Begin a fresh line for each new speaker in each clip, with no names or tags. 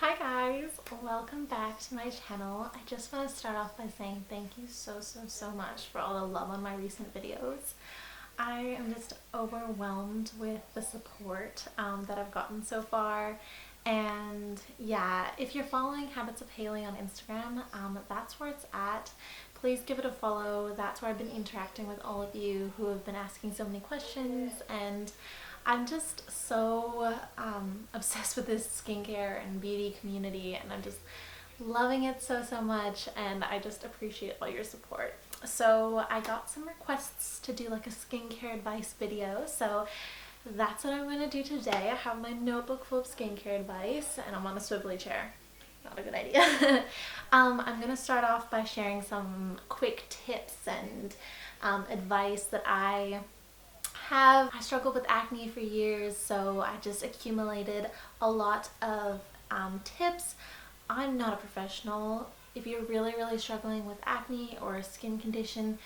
Hi guys, welcome back to my channel. I just want to start off by saying thank you so much for all the love on my recent videos. I am just overwhelmed with the support that I've gotten so far. And yeah, if you're following Habits of Hayleigh on Instagram, that's where it's at. Please give it a follow. That's where I've been interacting with all of you who have been asking so many questions, and I'm just so obsessed with this skincare and beauty community, and I'm just loving it so much, and I just appreciate all your support. So I got some requests to do like a skincare advice video, so that's what I'm going to do today. I have my notebook full of skincare advice and I'm on a swivelly chair. Not a good idea. I'm going to start off by sharing some quick tips and advice that I struggled with acne for years, so I just accumulated a lot of tips. I'm not a professional. If you're really struggling with acne or a skin condition,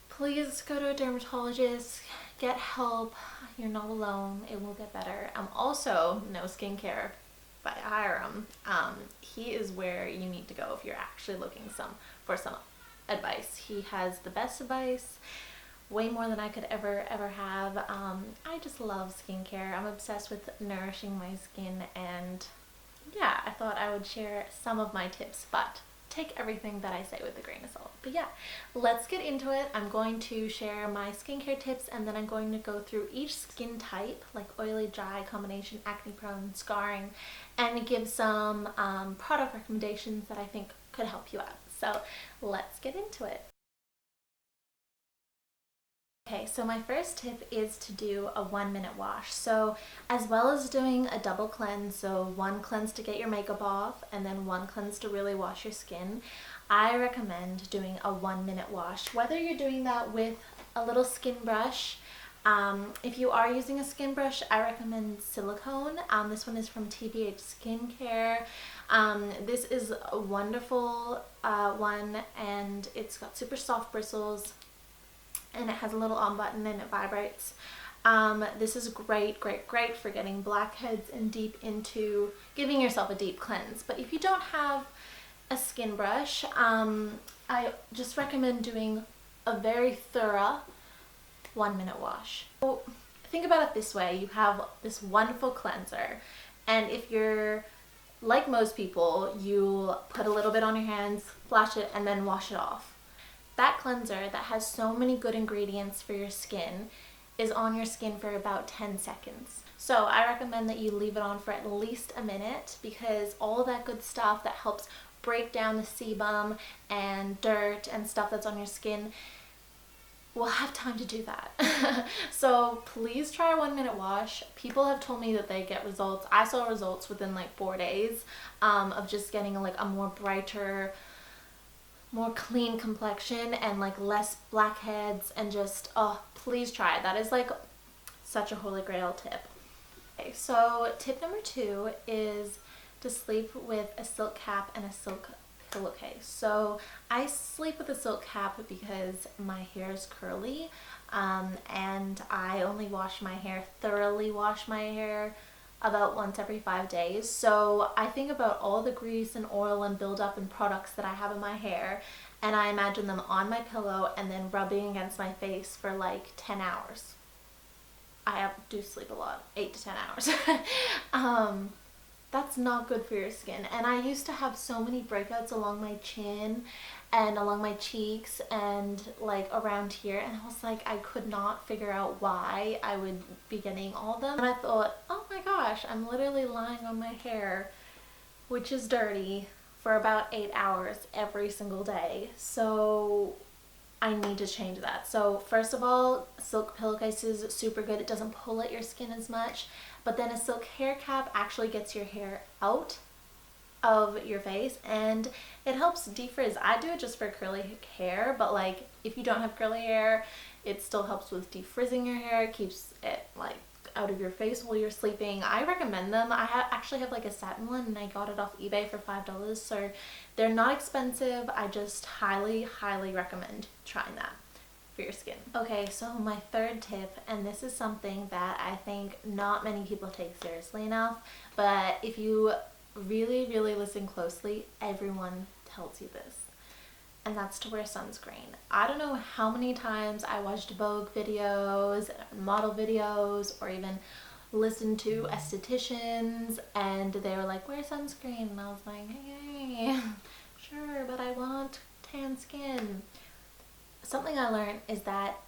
please go to a dermatologist, get help. You're not alone. It will get better. Also, No Skincare by Hiram. He is where you need to go if you're actually looking for some advice. He has the best advice, way more than I could ever have. I just love skincare. I'm obsessed with nourishing my skin, and yeah, I thought I would share some of my tips, but take everything that I say with a grain of salt. But yeah, let's get into it. I'm going to share my skincare tips, and then I'm going to go through each skin type, like oily, dry, combination, acne prone, scarring, and give some product recommendations that I think could help you out. So let's get into it. Okay, so my first tip is to do a 1-minute wash. So as well as doing a double cleanse, so one cleanse to get your makeup off and then one cleanse to really wash your skin, I recommend doing a 1-minute wash. Whether you're doing that with a little skin brush, if you are using a skin brush, I recommend silicone. This one is from TBH Skincare. This is a wonderful one, and it's got super soft bristles, and it has a little on button and it vibrates. This is great for getting blackheads and deep into giving yourself a deep cleanse. But if you don't have a skin brush, I just recommend doing a very thorough 1-minute wash. So think about it this way: you have this wonderful cleanser, and if you're like most people, you put a little bit on your hands, flash it, and then wash it off. That cleanser that has so many good ingredients for your skin is on your skin for about 10 seconds. So I recommend that you leave it on for at least a minute, because all that good stuff that helps break down the sebum and dirt and stuff that's on your skin will have time to do that. So please try a 1-minute wash. People have told me that they get results. I saw results within like 4 days of just getting like a more brighter, more clean complexion and like less blackheads, and just, oh, please try it. That is like such a holy grail tip. Okay, so tip number 2 is to sleep with a silk cap and a silk pillowcase. So I sleep with a silk cap because my hair is curly, and I only thoroughly wash my hair about once every 5 days. So I think about all the grease and oil and buildup and products that I have in my hair, and I imagine them on my pillow and then rubbing against my face for like 10 hours. I do sleep a lot, 8 to 10 hours. That's not good for your skin. And I used to have so many breakouts along my chin and along my cheeks and like around here, and I was like, I could not figure out why I would be getting all of them. And I thought, oh my gosh, I'm literally lying on my hair, which is dirty, for about 8 hours every single day. So I need to change that. So first of all, silk pillowcase is super good. It doesn't pull at your skin as much. But then a silk hair cap actually gets your hair out of your face and it helps defrizz. I do it just for curly hair, but like if you don't have curly hair, it still helps with defrizzing your hair. It keeps it like out of your face while you're sleeping. I recommend them. I actually have like a satin one, and I got it off eBay for $5, so they're not expensive. I just highly recommend trying that for your skin. Okay, so my third tip, and this is something that I think not many people take seriously enough, but if you really listen closely, everyone tells you this. And that's to wear sunscreen. I don't know how many times I watched Vogue videos, model videos, or even listened to estheticians, and they were like, wear sunscreen. And I was like, hey, sure, but I want tan skin. Something I learned is that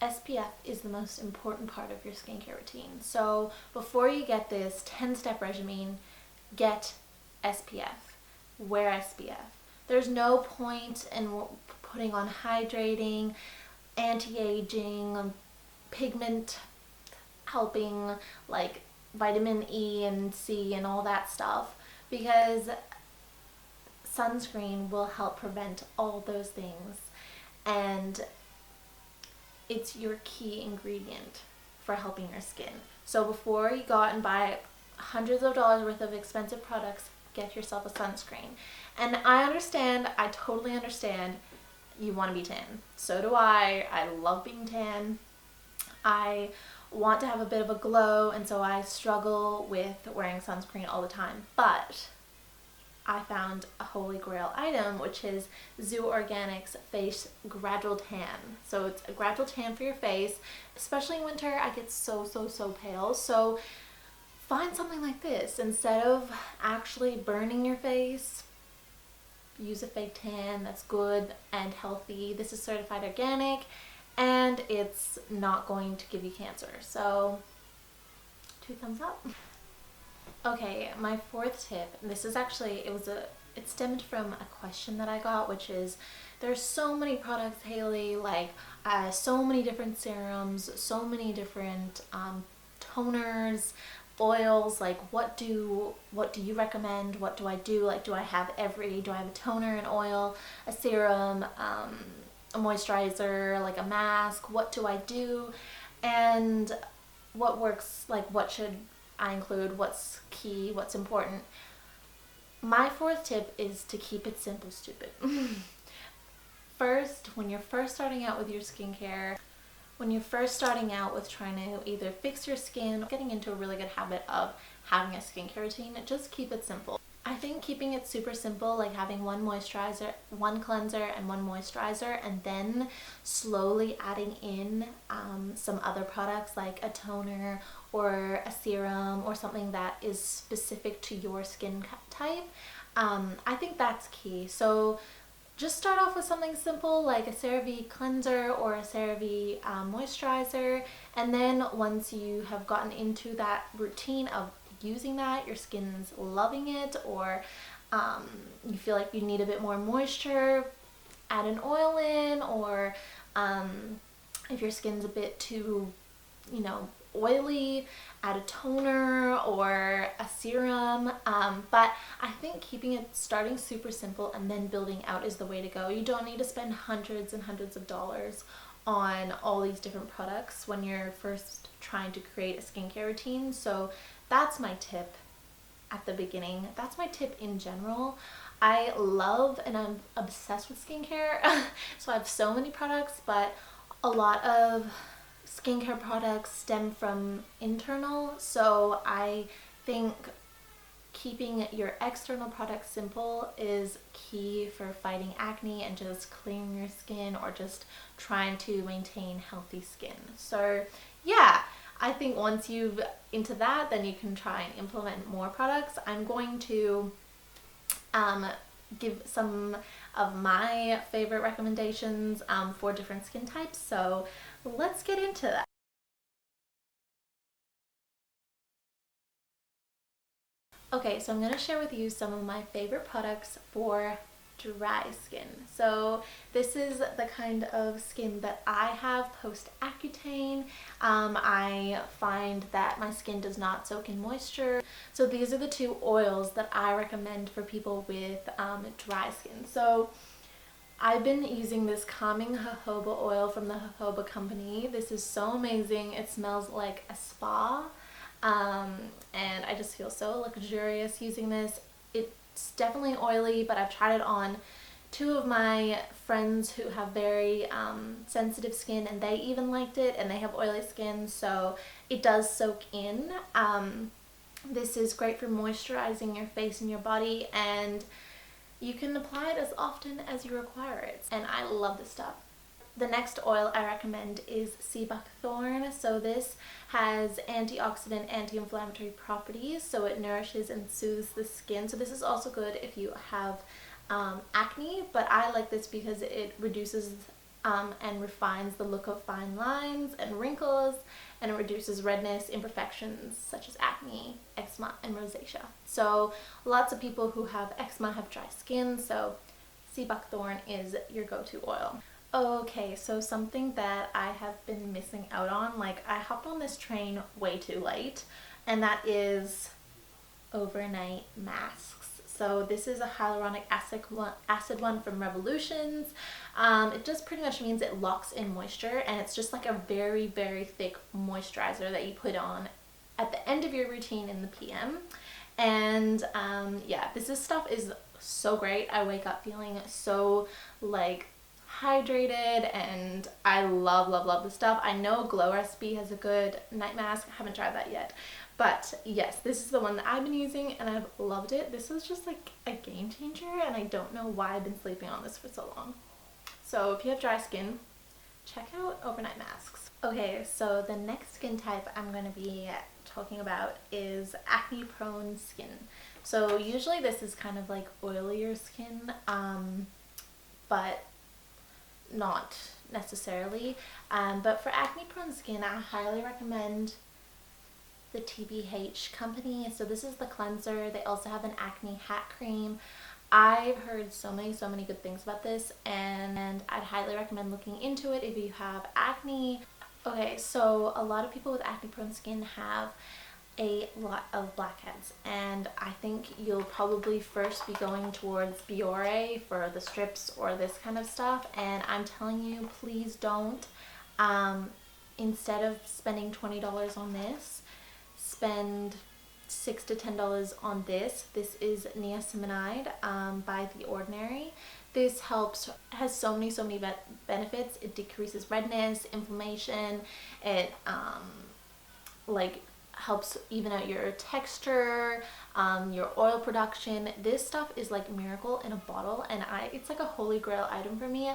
SPF is the most important part of your skincare routine. So before you get this 10-step regimen, get SPF. Wear SPF. There's no point in putting on hydrating, anti-aging, pigment helping, like vitamin E and C and all that stuff, because sunscreen will help prevent all those things, and it's your key ingredient for helping your skin. So before you go out and buy hundreds of dollars worth of expensive products, get yourself a sunscreen. And I totally understand you want to be tan. So do I. I love being tan. I want to have a bit of a glow, and so I struggle with wearing sunscreen all the time. But I found a holy grail item, which is Zoo Organics Face Gradual Tan. So it's a gradual tan for your face. Especially in winter, I get so pale. So find something like this. Instead of actually burning your face, use a fake tan that's good and healthy. This is certified organic, and it's not going to give you cancer. So 2 thumbs up. Okay, my fourth tip, and this is actually, it stemmed from a question that I got, which is, there's so many products, Hayleigh, like so many different serums, so many different toners, oils, like what do you recommend? What do I do? Like, do I have a toner, an oil, a serum, a moisturizer, like a mask? What do I do? And what works, like what should I include, what's key, what's important? My fourth tip is to keep it simple, stupid. First, when you're first starting out with your skincare, when you're first starting out with trying to either fix your skin, getting into a really good habit of having a skincare routine, just keep it simple. I think keeping it super simple, like having one moisturizer, one cleanser, and one moisturizer, and then slowly adding in some other products like a toner or a serum or something that is specific to your skin type. I think that's key. So just start off with something simple like a CeraVe cleanser or a CeraVe moisturizer, and then once you have gotten into that routine of using that, your skin's loving it, or you feel like you need a bit more moisture, add an oil in, or if your skin's a bit too, oily, add a toner or a serum. But I think starting super simple and then building out is the way to go. You don't need to spend hundreds and hundreds of dollars on all these different products when you're first trying to create a skincare routine. So that's my tip at the beginning. That's my tip in general. I love and I'm obsessed with skincare. So I have so many products, but a lot of skincare products stem from internal. So I think keeping your external products simple is key for fighting acne and just clearing your skin, or just trying to maintain healthy skin. So yeah, I think once you've into that, then you can try and implement more products. I'm going to give some of my favorite recommendations for different skin types. So let's get into that. Okay, so I'm going to share with you some of my favorite products for dry skin. So this is the kind of skin that I have post Accutane. I find that my skin does not soak in moisture. So these are the 2 oils that I recommend for people with dry skin. So I've been using this calming jojoba oil from the jojoba company. This is so amazing. It smells like a spa. And I just feel so luxurious using this. It's definitely oily, but I've tried it on 2 of my friends who have very sensitive skin, and they even liked it, and they have oily skin, so it does soak in. This is great for moisturizing your face and your body, and you can apply it as often as you require it. And I love this stuff. The next oil I recommend is sea buckthorn. So this has antioxidant, anti-inflammatory properties, so it nourishes and soothes the skin. So this is also good if you have acne, but I like this because it reduces and refines the look of fine lines and wrinkles, and it reduces redness, imperfections such as acne, eczema, and rosacea. So lots of people who have eczema have dry skin, so sea buckthorn is your go-to oil. Okay, so something that I have been missing out on, like I hopped on this train way too late, and that is overnight masks. So this is a hyaluronic acid one from Revolutions. It just pretty much means it locks in moisture, and it's just like a very, very thick moisturizer that you put on at the end of your routine in the PM. And yeah, this stuff is so great. I wake up feeling so like hydrated, and I love this stuff. I know Glow Recipe has a good night mask. I haven't tried that yet, but yes, this is the one that I've been using and I've loved it. This is just like a game changer, and I don't know why I've been sleeping on this for so long. So if you have dry skin, check out overnight masks. Okay, so the next skin type I'm going to be talking about is acne prone skin. So usually this is kind of like oilier skin, but not necessarily. But for acne prone skin, I highly recommend the TBH company. So this is the cleanser. They also have an acne hat cream. I've heard so many good things about this, and I'd highly recommend looking into it if you have acne. Okay, so a lot of people with acne prone skin have a lot of blackheads, and I think you'll probably first be going towards Youre for the strips or this kind of stuff, and I'm telling you, please don't. Instead of spending $20 on this, spend $6 to $10 on this. This is niacinamide by The Ordinary. This has so many benefits. It decreases redness, inflammation. It like helps even out your texture, your oil production. This stuff is like a miracle in a bottle, and it's like a holy grail item for me,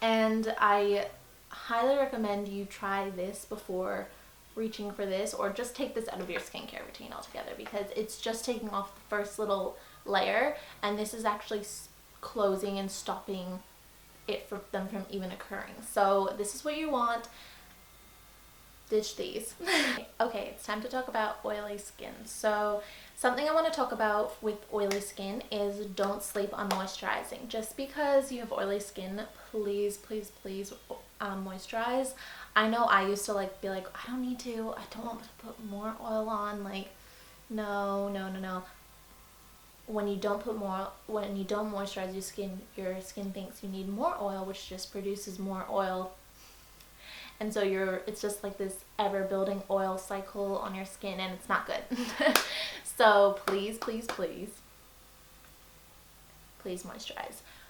and I highly recommend you try this before reaching for this, or just take this out of your skincare routine altogether, because it's just taking off the first little layer, and this is actually closing and stopping it from even occurring. So this is what you want. Ditch these. Okay, it's time to talk about oily skin. So something I want to talk about with oily skin is don't sleep on moisturizing. Just because you have oily skin, please moisturize. I know I used to be like, I don't need to, I don't want to put more oil on. Like, no. When you don't moisturize your skin thinks you need more oil, which just produces more oil. And so it's just like this ever building oil cycle on your skin, and it's not good. So please moisturize.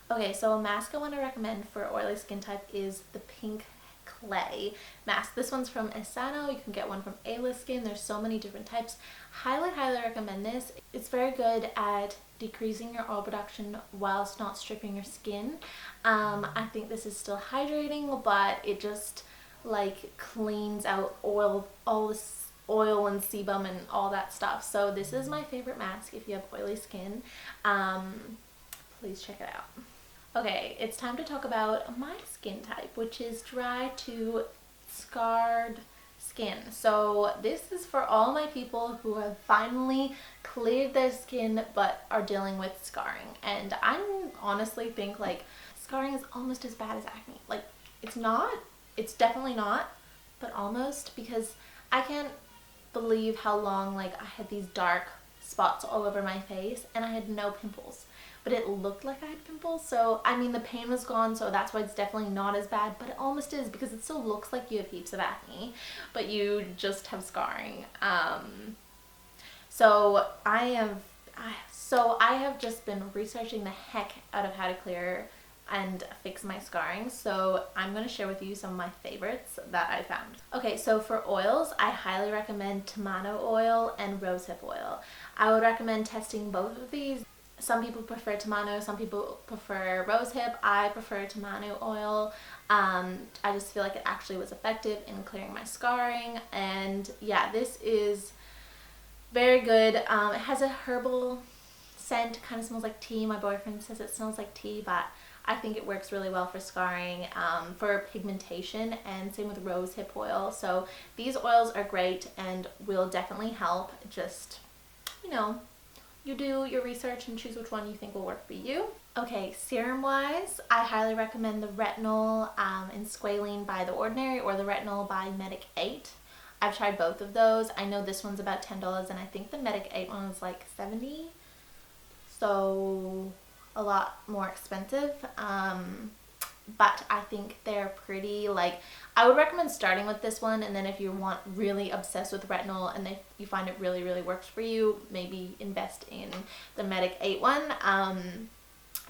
Okay, so a mask I want to recommend for oily skin type is the Pink Clay mask. This one's from Asano. You can get one from A-List Skin. There's so many different types. Highly recommend this. It's very good at decreasing your oil production whilst not stripping your skin. I think this is still hydrating, but it just like cleans out all this oil and sebum and all that stuff. So this is my favorite mask if you have oily skin. Please check it out. Okay, it's time to talk about my skin type, which is dry to scarred skin. So this is for all my people who have finally cleared their skin but are dealing with scarring. And I honestly think like scarring is almost as bad as acne. Like, it's definitely not, but almost, because I can't believe how long like I had these dark spots all over my face and I had no pimples, but it looked like I had pimples. So I mean, the pain was gone, so that's why it's definitely not as bad, but it almost is, because it still looks like you have heaps of acne but you just have scarring. So I have just been researching the heck out of how to clear and fix my scarring. So I'm going to share with you some of my favorites that I found. Okay, so for oils, I highly recommend tomato oil and rosehip oil. I would recommend testing both of these. Some people prefer tomato, some people prefer rosehip. I prefer tomato oil. I just feel like it actually was effective in clearing my scarring, and yeah, this is very good. It has a herbal scent, kind of smells like tea. My boyfriend says it smells like tea, but I think it works really well for scarring, for pigmentation, and same with rosehip oil. So these oils are great and will definitely help. Just, you know, you do your research and choose which one you think will work for you. Okay, serum wise, I highly recommend the retinol and squalene by The Ordinary, or the retinol by Medic 8. I've tried both of those. I know this one's about $10, and I think the Medic 8 one was like $70, so a lot more expensive. But I think they're pretty, like, I would recommend starting with this one, and then if you want really obsessed with retinol and if you find it really, really works for you, maybe invest in the Medic 8 one.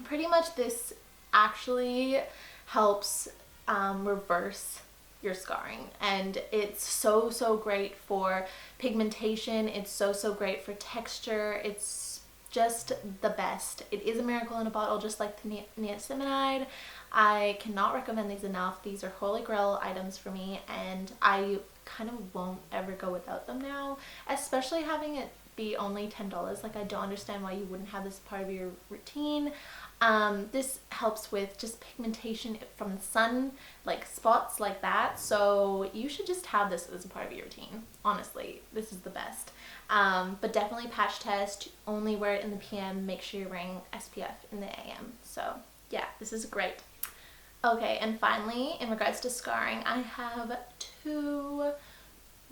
Pretty much this actually helps reverse your scarring, and it's so great for pigmentation. It's so great for texture. It's just the best. It is a miracle in a bottle, just like the niacinamide. I cannot recommend these enough. These are holy grail items for me, and I kind of won't ever go without them now, especially having it be only $10. Like, I don't understand why you wouldn't have this part of your routine. This helps with just pigmentation from the sun, like spots like that, so you should just have this as a part of your routine. Honestly, this is the best. But definitely patch test, only wear it in the PM, make sure you're wearing SPF in the AM. So yeah, this is great. Okay, and finally, in regards to scarring, I have two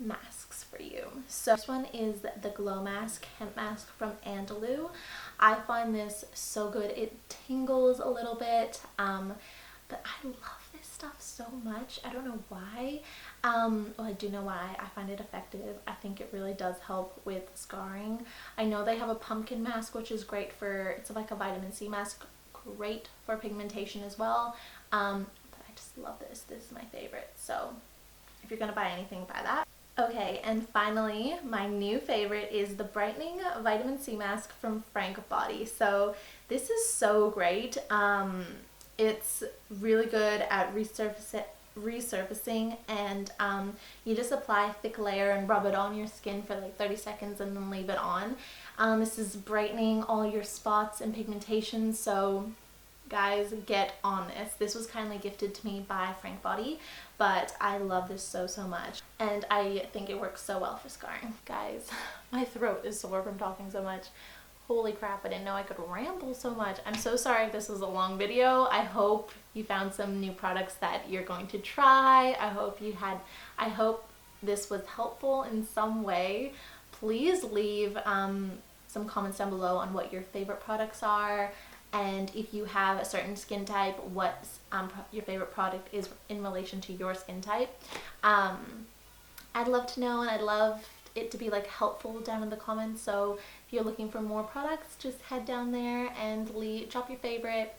masks for you. So this one is the Glow Mask Hemp Mask from Andalou. I find this so good. It tingles a little bit, but I love this stuff so much. I don't know why. Well, I do know why. I find it effective. I think it really does help with scarring. I know they have a pumpkin mask, which is great for, it's like a vitamin C mask, great for pigmentation as well. But I just love this. This is my favorite. So if you're gonna buy anything, buy that. Okay, and finally, my new favorite is the Brightening Vitamin C Mask from Frank Body. So this is so great. It's really good at resurfacing, and you just apply a thick layer and rub it on your skin for like 30 seconds and then leave it on. This is brightening all your spots and pigmentation, so guys, get on this. This was kindly gifted to me by Frank Body, but I love this so much, and I think it works so well for scarring. Guys, my throat is sore from talking so much. Holy crap, I didn't know I could ramble so much. I'm so sorry if this was a long video. I hope you found some new products that you're going to try. I hope this was helpful in some way. Please leave some comments down below on what your favorite products are, and if you have a certain skin type, what your favorite product is in relation to your skin type. I'd love to know, and I'd love it to be like helpful down in the comments. So if you're looking for more products, just head down there and drop your favorite,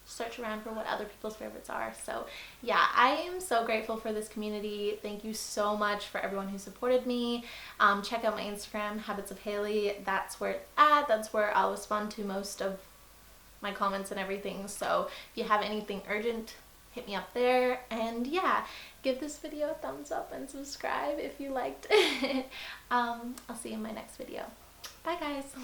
search around for what other people's favorites are. So yeah, I am so grateful for this community. Thank you so much for everyone who supported me. Check out my Instagram, Habits of Hayleigh. That's where it's at. That's where I'll respond to most of my comments and everything. So if you have anything urgent, hit me up there. And yeah, give this video a thumbs up and subscribe if you liked it. I'll see you in my next video. Bye guys.